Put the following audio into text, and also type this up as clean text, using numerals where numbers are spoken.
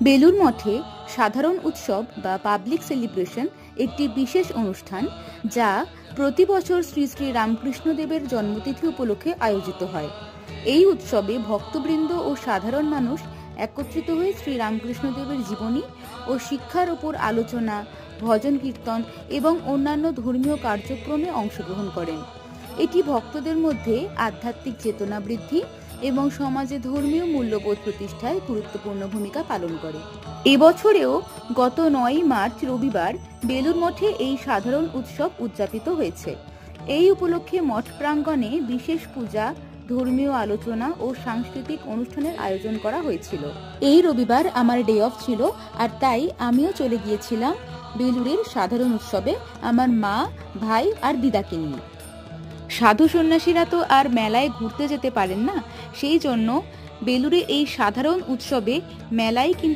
বেলুড় মঠে সাধারণ উৎসব বা পাবলিক সেলিব্রেশন একটি বিশেষ অনুষ্ঠান যা প্রতি বছর শ্রী শ্রী রামকৃষ্ণদেবের জন্মতিথি উপলক্ষে আয়োজিত হয়। এই উৎসবে ভক্তবৃন্দ ও সাধারণ মানুষ একত্রিত হয়ে শ্রী রামকৃষ্ণদেবের জীবনী ও শিক্ষার উপর আলোচনা, ভজন কীর্তন এবং অন্যান্য ধর্মীয় কার্যক্রমে অংশগ্রহণ করেন। এটি ভক্তদের মধ্যে আধ্যাত্মিক চেতনা বৃদ্ধি এবং সমাজে ধর্মীয় মূল্যবোধ প্রতিষ্ঠায় গুরুত্বপূর্ণ ভূমিকা পালন করে। এবছরেও গত 9 মার্চ রবিবার বেলুড় মঠে এই সাধারণ উৎসব উদযাপিত হয়েছে। এই উপলক্ষে মঠ প্রাঙ্গণে বিশেষ পূজা, ধর্মীয় আলোচনা ও সাংস্কৃতিক অনুষ্ঠানের আয়োজন করা হয়েছিল। এই রবিবার আমার ডে অফ ছিল, আর তাই আমিও চলে গিয়েছিলাম বেলুড়ের সাধারণ উৎসবে আমার মা, ভাই আর দিদাকে নিয়ে। সাধু সন্ন্যাসীরা তো আর মেলায় ঘুরতে যেতে পারেন না, সেই জন্য বেলুড়ে এই সাধারণ উৎসবে মেলায় কিন্তু